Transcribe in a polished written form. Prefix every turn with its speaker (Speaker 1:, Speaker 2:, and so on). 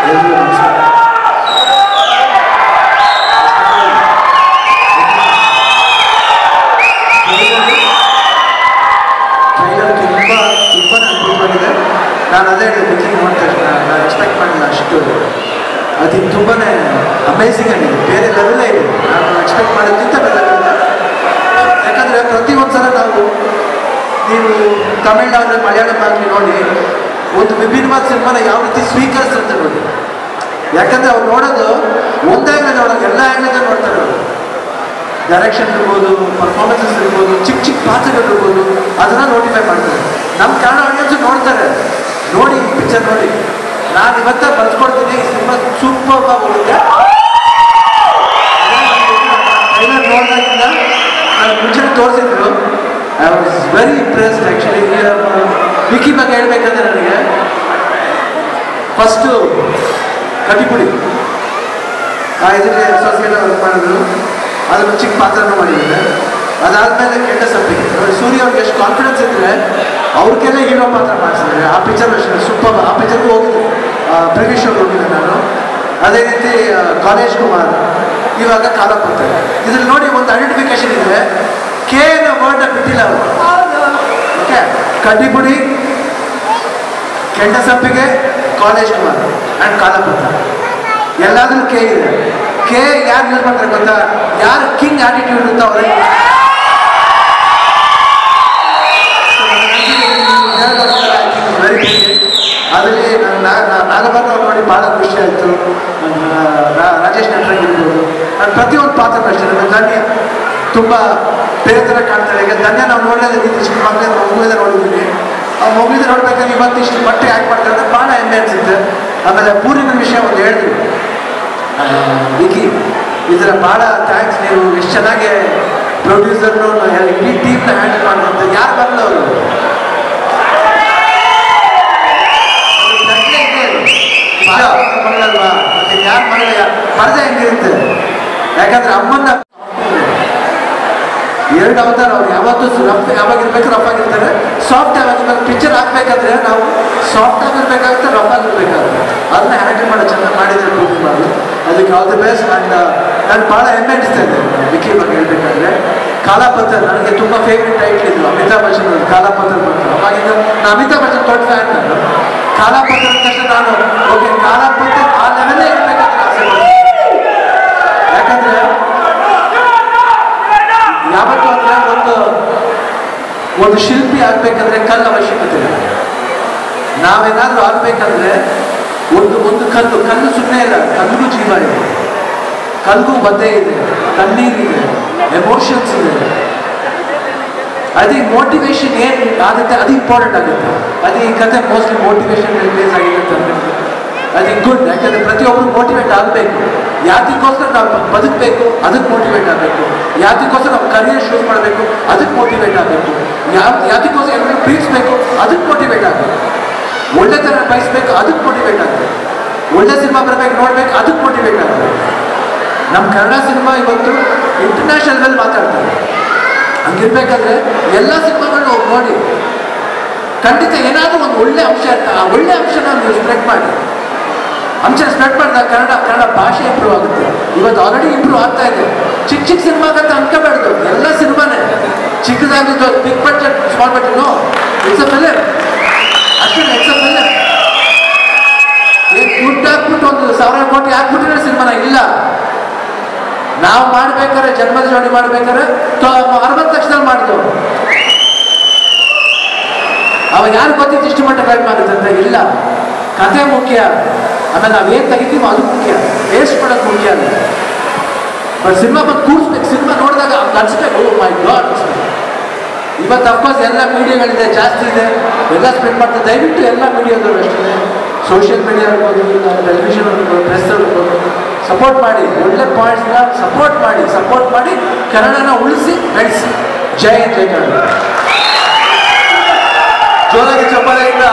Speaker 1: ಎಲ್ರಿಗೂ ನಮಸ್ಕಾರ. ಟ್ರೈಲರ್ ತುಂಬಾ ಅದ್ಭುತವಾಗಿದೆ. ನಾನು ಅದೇ ಹೇಳಿದೆ, ಬುಕಿಂಗ್ ನೋಡ್ತಾ ನಾನು ಎಕ್ಸ್ಪೆಕ್ಟ್ ಮಾಡಿಲ್ಲ ಅಷ್ಟು. ಅದು ತುಂಬಾ ಅಮೇಝಿಂಗ್ ಆಗಿದೆ, ಬೇರೆ ಲೆವೆಲೇ ಇದೆ. ನಾನು ಎಕ್ಸ್ಪೆಕ್ಟ್ ಮಾಡೋದಕ್ಕಿಂತ ಲೆವೆಲ್ ಇದೆ. ಯಾಕಂದರೆ ಪ್ರತಿಯೊಂದು ಸಲ ನೀವು ತಮಿಳ್ನಾಡು ಮಲಯಾಳಂ ಆಗಲಿ ನೋಡಿ, ಒಂದು ವಿಭಿನ್ನವಾದ ಸಿನಿಮಾನ ಯಾವ ರೀತಿ ಸ್ವೀಕರಿಸ್ತಾರೆ ನೋಡಿ. ಯಾಕಂದರೆ ಅವ್ರು ನೋಡೋದು ಒಂದೇ ಆ್ಯಂಗಲ್ ನೋಡೋದು, ಎಲ್ಲ ಆ್ಯಂಗಲ್ ನೋಡ್ತಾರೆ ಅವರು. ಡೈರೆಕ್ಷನ್ ಇರ್ಬೋದು, ಪರ್ಫಾರ್ಮೆನ್ಸಸ್ ಇರ್ಬೋದು, ಚಿಕ್ಕ ಚಿಕ್ಕ ಪಾತ್ರಗಳು ಇರ್ಬೋದು, ಅದನ್ನು ನೋಟಿಫೈ ಮಾಡ್ತಾರೆ. ನಮ್ಮ ಕನ್ನಡ ಆಡಿಯನ್ಸು ನೋಡ್ತಾರೆ. ನೋಡಿ ಈ ಪಿಕ್ಚರ್ ನೋಡಿ, ನಾನು ಇವತ್ತ ಬರ್ಸ್ಕೊಡ್ತೀನಿ, ಈ ಸಿನಿಮಾ ಸೂಪರ್ ಹೋಗುತ್ತೆ. ಟ್ರೈಲರ್ ನೋಡಿದಾಗಿಂದ ನಾನು ಮುಂಚೆನೇ ತೋರಿಸಿದ್ರು. I was very impressed actually. Vicky ಬಗ್ಗೆ ಹೇಳ್ಬೇಕಂದ್ರೆ ನನಗೆ ಫಸ್ಟು ಕಟಿಪುಡಿ ಇದರಲ್ಲಿ ಅಸೋಸಿಯೇಟ್ ವರ್ಕ್ ಮಾಡಿದ್ರು, ಅದನ್ನು ಚಿಕ್ಕ ಪಾತ್ರನೂ ಮಾಡಿದ್ದಾರೆ. ಅದಾದಮೇಲೆ ಕೆಂಡ ಸಪ್ಪಿಗೆ ಸೂರ್ಯ ಅವ್ರಿಗೆ ಎಷ್ಟು ಕಾನ್ಫಿಡೆನ್ಸ್ ಇದ್ದರೆ ಅವ್ರಿಗೆಲ್ಲ ಹೀರೋ ಪಾತ್ರ ಮಾಡಿಸಿದ್ದಾರೆ. ಆ ಪಿಕ್ಚರ್ ಅಷ್ಟೇ ಸೂಪರ್. ಆ ಪಿಕ್ಚರ್ಗೂ ಹೋಗಿದ್ದೆ, ಪ್ರಿವ್ಯೂ ಶೋಗೆ ಹೋಗಿದ್ದೆ ನಾನು. ಅದೇ ರೀತಿ ಕಾಲೇಜ್ ಕುಮಾರ್, ಇವಾಗ ಕಾಲಪತ್ರ. ಇದ್ರಲ್ಲಿ ನೋಡಿ ಒಂದು ಐಡೆಂಟಿಫಿಕೇಶನ್ ಇದೆ, ಕೆ ಅನ್ನೋ ವರ್ಡ್ನ ಬಿಟ್ಟಿಲ್ಲ ಅವರು. ಓಕೆ, ಕಡ್ಡಿಪುಡಿ, ಕೆಂಡ ಸಪ್ಪಿಗೆ, ಕಾಲೇಜ್ ಕುಮಾರ್ ಆ್ಯಂಡ್ ಕಾಲಪತ್ರ ಎಲ್ಲಾದ್ರೂ ಕೆ ಇದೆ. ಕೆ ಯಾರು ಯೂಸ್ ಮಾಡ್ತಾರೆ ಗೊತ್ತಾ? ಯಾರು ಕಿಂಗ್ ಆಟಿಟ್ಯೂಡ್ ಇರುತ್ತೋ ಅವರೇ. ವೆರಿ ಅದರಲ್ಲಿ ನಾಗಭಾಗ ಅವ್ರು ನೋಡಿ ಭಾಳ ಖುಷಿ ಆಯಿತು. ರಾಜೇಶ್ ನಟರಾಗಿರ್ಬೋದು, ನಾನು ಪ್ರತಿಯೊಂದು ಪಾತ್ರ ಅಷ್ಟೇ. ನನ್ನ ಧನ್ಯ ತುಂಬ ಬೇರೆ ಥರ ಕಾಣ್ತಾರೆ. ಈಗ ಧನ್ಯ ನಾವು ನೋಡೋದೇ ರೀತಿ ಚಿಕ್ಕ ಮಗುವಿಂದ ನೋಡಿದ್ದೀನಿ. ಆ ಮಗುವಿಂದ ನೋಡ್ಬೇಕಾದ್ರೆ ಇವತ್ತು ಇಷ್ಟು ಬಟ್ಟೆ ಯಾಕೆ ಮಾಡ್ತಾರೆ ಅಂದರೆ ಭಾಳ ಹೆಮ್ಮೆ ಅನಿಸುತ್ತೆ. ಆಮೇಲೆ ಪೂರ್ಣಿನ ವಿಷಯ ಒಂದು ಹೇಳಿದ್ರು ವಿಕಿ, ಇದರ ಭಾಳ ಥ್ಯಾಂಕ್ಸ್. ನೀವು ಎಷ್ಟು ಚೆನ್ನಾಗಿ ಪ್ರೊಡ್ಯೂಸರ್ನು ಇಡೀ ಟೀಮ್ನ ಹ್ಯಾಂಡಲ್ ಮಾಡುವಂಥ ಯಾರು ಬರಲ್ಲ ಅವರು. ಮಗಳಲ್ವಾ, ಯಾರು ಮಗಳ ಮರದೇ ಹೆಂಗಿರುತ್ತೆ. ಯಾಕಂದ್ರೆ ಅಮ್ಮನ್ನ ಎರಡು ಅವತಾರ ಅವ್ರು ಯಾವತ್ತೂ ರಫ್ ಯಾವಾಗಿರ್ಬೇಕು ರಫ್ ಆಗಿರ್ತಾರೆ, ಸಾಫ್ಟ್ ಯಾವಾಗಿರ್ಬೇಕು. ಪಿಕ್ಚರ್ ಹಾಕ್ಬೇಕಾದ್ರೆ ನಾವು ಸಾಫ್ಟ್ ಆಗಿರ್ಬೇಕಾಗುತ್ತೆ, ರಫ್ ಆಗಿರ್ಬೇಕಾಗುತ್ತೆ. ಅದನ್ನ ಹ್ಯಾಂಡಲ್ ಮಾಡೋ ಚೆನ್ನಾಗಿ ಮಾಡಿದ್ರೆ ಪ್ರೂವ್ ಮಾಡೋದು. ಅದಕ್ಕೆ ಆಲ್ ದಿ ಬೆಸ್ಟ್. ಆ್ಯಂಡ್ ನಾನು ಭಾಳ ಹೆಮ್ಮೆ ಅನಿಸ್ತಾ ಇದ್ದೆ ವಿಕಿ ಬಗ್ಗೆ ಹೇಳ್ಬೇಕಾದ್ರೆ. ಕಾಲಾಪತ್ರ ನನಗೆ ತುಂಬ ಫೇವ್ರೆಟ್ ಟೈಟ್ಲ್ ಇದ್ರು, ಅಮಿತಾಬ್ ಬಚ್ಚನ್ ಕಾಲಾಪತ್ರ ಬಂತು. ಅವಾಗಿಂದ ನಾನು ಅಮಿತಾಬ್ ಬಚ್ಚನ್ ದೊಡ್ಡ ಫ್ಯಾನ್. ನಾನು ಕಾಲಾಪತ್ರ ಅಂದ ತಕ್ಷಣ ನಾನು ಓಕೆ ಕಾಲಾಪತ್ರ ಆ ಲೆವೆಲ್ಲೇ ಇರಬೇಕಂತ ಆಸೆ ಪಡ್ತೀನಿ. ಯಾಕಂದರೆ ಯಾವತ್ತೂ ಅಂದರೆ ಒಂದು ಶಿಲ್ಪಿ ಆಗಬೇಕಂದ್ರೆ ಕಲ್ಲು ಅವಶ್ಯಕತೆ ಇಲ್ಲ. ನಾವೇನಾದರೂ ಆಗಬೇಕಂದ್ರೆ ಒಂದು ಕಲ್ಲು ಸುಮ್ಮನೆ ಇಲ್ಲ, ಕಲ್ಲಿಗೂ ಜೀವ ಇದೆ, ಕಲ್ಗೂ ಬದ್ದೆ ಇದೆ, ಕಣ್ಣೀರಿದೆ, ಎಮೋಷನ್ಸ್ ಇದೆ. ಅದೇ ಮೋಟಿವೇಶನ್ ಏನು ಆಗುತ್ತೆ ಅದು ಇಂಪಾರ್ಟೆಂಟ್ ಆಗುತ್ತೆ. ಅದೇ ಈ ಕಥೆ ಮೋಸ್ಟ್ಲಿ ಮೋಟಿವೇಶನ್ ಬೇಸ್ ಆಗಿರುತ್ತೆ ಅಂದರೆ ಅದು ಗುಡ್. ಯಾಕಂದರೆ ಪ್ರತಿಯೊಬ್ಬರು ಮೋಟಿವೇಟ್ ಆಗಬೇಕು. ಯಾತಕ್ಕೋಸ್ಕರ ನಾವು ಬದುಕಬೇಕು ಅದಕ್ಕೆ ಮೋಟಿವೇಟ್ ಆಗಬೇಕು. ಯಾತಕ್ಕೋಸ್ಕರ ನಾವು ಕರಿಯರ್ ಶೂಸ್ ಮಾಡಬೇಕು ಅದಕ್ಕೆ ಮೋಟಿವೇಟ್ ಆಗಬೇಕು. ಯಾತಕ್ಕೋಸ್ಕರ ಎಲ್ಲರೂ ಪ್ರೀತಿಸ್ಬೇಕು ಅದಕ್ಕೆ ಮೋಟಿವೇಟ್ ಆಗಬೇಕು. ಒಳ್ಳೆ ಥರ ಬಯಸ್ಬೇಕು ಅದಕ್ಕೆ ಮೋಟಿವೇಟ್ ಆಗಬೇಕು. ಒಳ್ಳೆ ಸಿನಿಮಾ ಬರಬೇಕು ನೋಡ್ಬೇಕು ಅದಕ್ಕೆ ಮೋಟಿವೇಟ್ ಆಗಬೇಕು. ನಮ್ಮ ಕನ್ನಡ ಸಿನಿಮಾ ಇವತ್ತು ಇಂಟರ್ನ್ಯಾಷನಲ್ ಲೆವೆಲ್ ಮಾತಾಡ್ತಾರೆ. ಹಂಗಿರ್ಬೇಕಾದ್ರೆ ಎಲ್ಲ ಸಿನಿಮಾಗಳನ್ನ ಹೋಗಿ ನೋಡಿ, ಖಂಡಿತ ಏನಾದರೂ ಒಂದು ಒಳ್ಳೆ ಅಂಶ ಇರ್ತಾ ಆ ಒಳ್ಳೆ ಅಂಶನ ನೀವು ಸ್ಪ್ರೆಡ್ ಮಾಡಿ. ಅಂಶ ಸ್ಪ್ರೆಡ್ ಮಾಡಿದಾಗ ಕನ್ನಡ ಭಾಷೆ ಇಂಪ್ರೂವ್ ಆಗುತ್ತೆ. ಇವತ್ತು ಆಲ್ರೆಡಿ ಇಂಪ್ರೂವ್ ಆಗ್ತಾ ಇದೆ. ಚಿಕ್ಕ ಸಿನಿಮಾಗಂತ ಅನ್ಕೋಬಾರ್ದು, ಎಲ್ಲ ಸಿನಿಮಾನೇ ಚಿಕ್ಕದಾಗಿದ್ದು big budget small budget no, it's a film ಅಷ್ಟೇ. It's a film. ದುಡ್ಡು ಹಾಕ್ಬಿಟ್ಟು 1,000 ಕೋಟಿ ಹಾಕ್ಬಿಟ್ಟಿರೋ ಸಿನಿಮಾನ ಇಲ್ಲ. ನಾವು ಮಾಡ್ಬೇಕಾದ್ರೆ ಜನ್ಮದ ಜೋಡಿ ಮಾಡ್ಬೇಕಾದ್ರೆ 60 ಲಕ್ಷದಲ್ಲಿ ಮಾಡಿದ್ರು. ಅವಾಗ ಯಾರು ಗೊತ್ತಿತ್ತು ಇಷ್ಟು ಮಟ್ಟ ಟೈಮ್ ಆಗುತ್ತೆ ಅಂತ? ಇಲ್ಲ. ಕಥೆ ಮುಖ್ಯ, ಆಮೇಲೆ ನಾವೇನು ತೆಗಿತೀವೋ ಅದು ಮುಖ್ಯ, ವೇಸ್ಟ್ ಮಾಡೋದು ಮುಖ್ಯ ಅಲ್ಲ. ಬಟ್ ಸಿನಿಮಾ ಬಂದು ಕೂರಿಸ್ಬೇಕು. ಸಿನಿಮಾ ನೋಡಿದಾಗ ಅನ್ಸ್ಬೇಕು, ಓ ಮೈ ಗಾಡ್ ಅನ್ಸ್ಬೇಕು. ಇವತ್ತು ಅಫ್ಕೋರ್ಸ್ ಎಲ್ಲ ಮೀಡಿಯಾಗಳಿದೆ, ಜಾಸ್ತಿ ಇದೆ, ಎಲ್ಲ ಸ್ಪ್ರೆಡ್ ಮಾಡ್ತಾರೆ. ದಯವಿಟ್ಟು ಎಲ್ಲ ಮೀಡಿಯಾದವರು ಅಷ್ಟೇ, ಸೋಷಿಯಲ್ ಮೀಡಿಯಾ ಇರ್ಬೋದು, ಟೆಲಿವಿಷನ್ ಇರ್ಬೋದು, ಪ್ರೆಸ್ ಇರ್ಬೋದು, ಸಪೋರ್ಟ್ ಮಾಡಿ. ಒಳ್ಳೆ ಪಾಯಿಂಟ್ಸ್ನ ಸಪೋರ್ಟ್ ಮಾಡಿ ಕನ್ನಡನ ಉಳಿಸಿ ಬೆಳೆಸಿ. ಜೈ ಕನ್ನಡ. ಜೋರಾಗಿ ಚಪ್ಪಾಳೆಯಿಂದ